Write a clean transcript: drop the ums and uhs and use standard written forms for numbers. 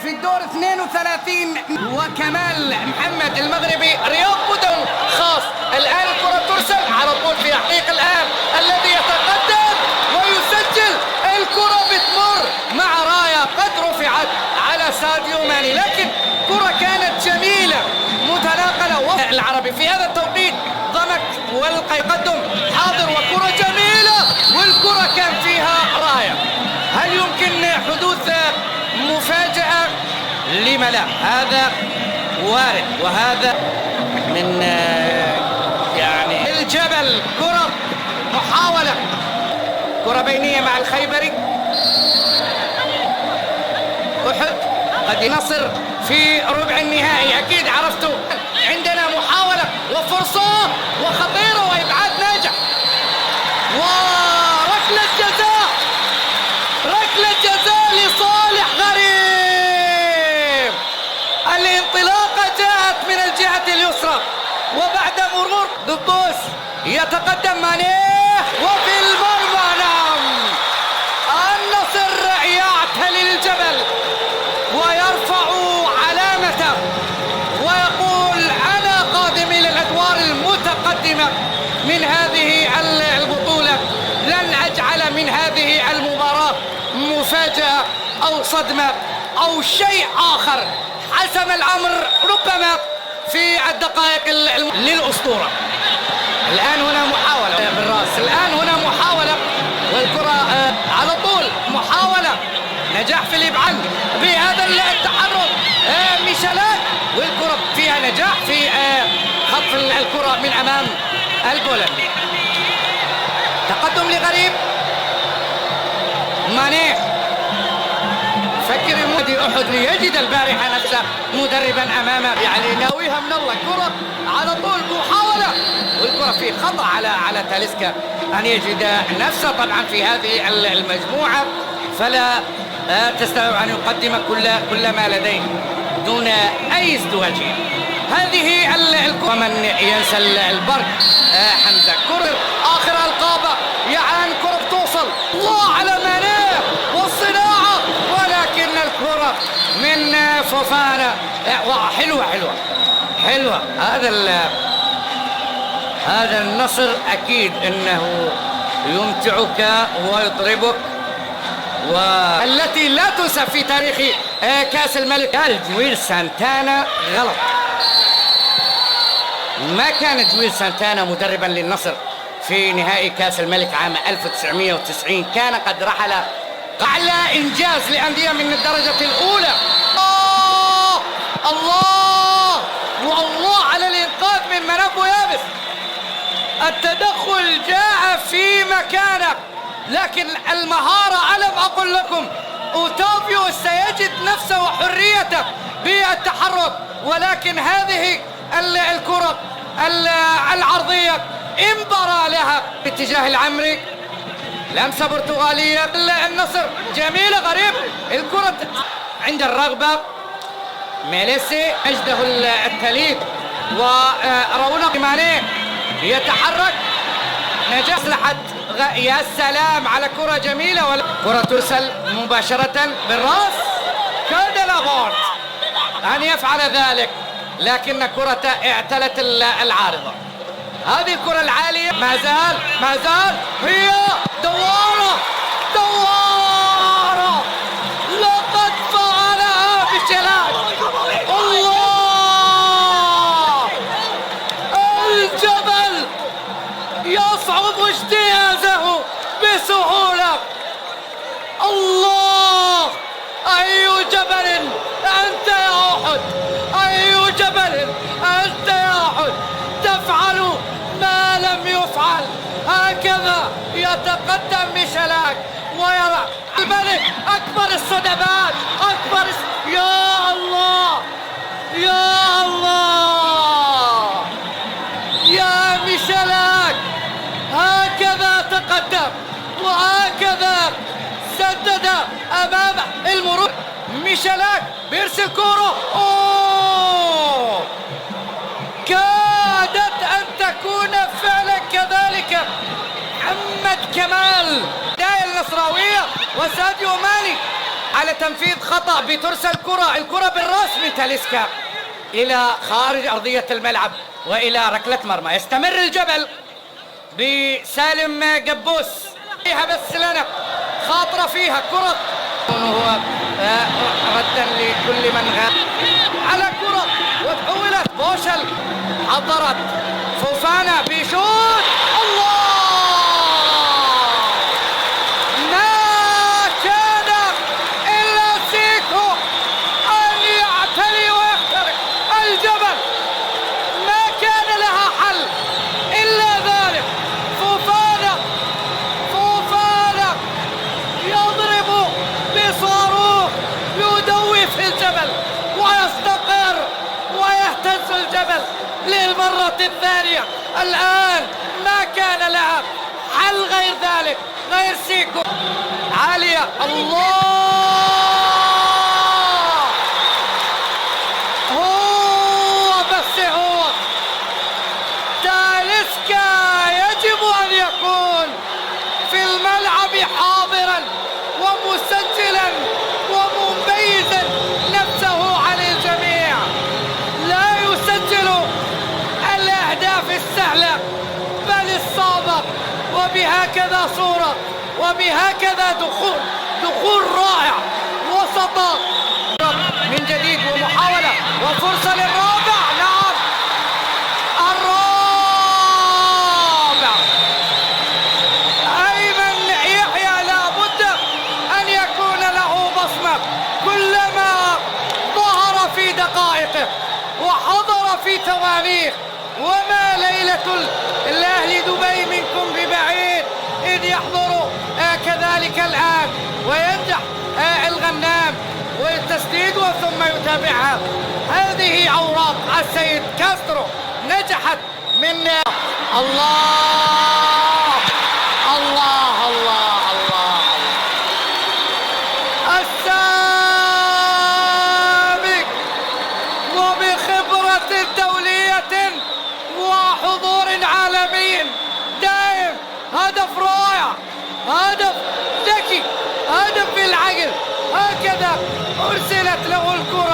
في الدور 32 وكمال محمد المغربي رياض بدون خاص. الآن الكرة ترسل على طول في حقيق الآن الذي يتقدم ويسجل. الكرة بتمر مع راية قد رفعت على ساديو ماني، لكن كرة كانت جميلة متناقلة. العربي في هذا التوقيت ضمك والقدم حاضر وكرة جميلة والكرة كان فيها راية. هل يمكن حدوث مفاجأة؟ لما لا، هذا وارد. وهذا من يعني الجبل. كرة محاولة، كرة بينية مع الخيبري. أحد قد ينصر في ربع النهائي، أكيد عرفتوا. عندنا محاولة وفرصة وخطيرة وإبعاد ناجح وركلة جزاء، ركلة جزاء لصالح غريب. الانطلاقة جاءت من الجهة اليسرى وبعد مرور دطوس يتقدم مانيه وفي المرمى. نعم، النصر يعتلي الجبل ويرفع علامته ويقول أنا قادم إلى الأدوار المتقدمة من هذه البطولة. لن أجعل من هذه المباراة مفاجأة أو صدمة أو شيء آخر. حسم الأمر ربما في الدقائق للأسطورة. الآن هنا محاولة بالرأس، الآن هنا محاولة والكرة على طول محاولة، نجاح في الإبعاد بهذا التحرك. ميشيلات والكرة فيها نجاح في خطف الكرة من أمام البولندي. تقدم لغريب. مانيه فكر نادي أحد ليجد البارحة نفسه مدربا أمامه، يعني ناويها من الله. كرة على طول محاولة والكرة في خطأ على تاليسكا أن يجد نفسه طبعا في هذه المجموعة، فلا تستطيع أن يقدم كل ما لديه دون أي ازدواجية. هذه الكرة من ينسى البرق حمزة. كرة آخر القابة، يعني كرة بتوصل الله على مانيه والصناعة، ولكن الكرة من فوفانا حلوة حلوة حلوة. هذا النصر أكيد أنه يمتعك ويطربك، والتي لا تنسى في تاريخ كأس الملك. قال جويل سانتانا غلط، ما كان جويل سانتانا مدربا للنصر في نهائي كأس الملك عام 1990. كان قد رحل أعلى إنجاز لأندية من الدرجة الأولى. الله والله على الإنقاذ من مناف ويابس. التدخل جاء في مكانه، لكن المهارة ألم أقل لكم أوتافيو سيجد نفسه وحريته بالتحرك، ولكن هذه الكرة العرضية انبرى لها باتجاه العمري. لمسة برتغالية النصر جميلة. غريب الكرة عند الرغبة. ميليسي مجده الثليث ورونق مانيه يتحرك. نجاح مصلحة يا سلام على كرة جميلة. كرة ترسل مباشرة بالرأس. كاد لابورت أن يفعل ذلك، لكن كرة اعتلت العارضة. هذه الكرة العالية ما زال هي دوارة لقد فعلها ميشيلات. الله، الجبل يصعب اجتيازه بسهولة. الله، أي جبل أنت يا أحد، أي جبل أنت يا أحد، تفعل ما لم يفعل. هكذا يتقدم ميشيلات ويرى الملك أكبر الصدمات، يا الله يا الله يا ميشيلات. هكذا تقدم وهكذا سدد أمام المرور. ميشيلات بيرسل كورة، كادت أن تكون فعلا كذلك. محمد كمال بداية النصراوية وساديو ماني على تنفيذ خطأ بترسل الكرة بالراس من تاليسكا إلى خارج أرضية الملعب وإلى ركلة مرمى. يستمر الجبل بسالم قبوس فيها، بس لنا خاطرة فيها كرة، هو ردا لكل من غاب على كرة وتحولت بوشل، حضرت فوفانا بشوط. الله، ما كان إلا سيكو أن يعتلي ويخترق الجبل، ما كان لها حل إلا ذلك. فوفانا يضرب بصاروخ يدوي في الجبل ويستقر ويهتز الجبل للمرة الثانية. الآن ما كان لها حل غير ذلك، غير سيكو. عالية، الله، هو تاليسكا يجب أن يكون في الملعب حاضرا ومسجلا ومميزا نفسه عن الجميع، لا يسجل الأهداف السهلة بل الصعبة، وبهكذا صورة وبهكذا دخول رائع وسط من جديد ومحاولة وفرصة للرابع. نعم، الرابع أيمن يحيى لابد أن يكون له بصمة، كلما ظهر في دقائقه وحضر في تواريخ. وما ليلة الأهلي دبي منكم ببعيد إذ يحضر كذلك الآن وينجح الغنام والتسديد وثم يتابعها. هذه أوراق السيد كاسترو نجحت من الله الله الله الله السابق وبخبرة دولية وحضور عالمي دائم. هدف رائع، هدف ذكي، هدف بالعقل. هكذا أرسلت له الكرة.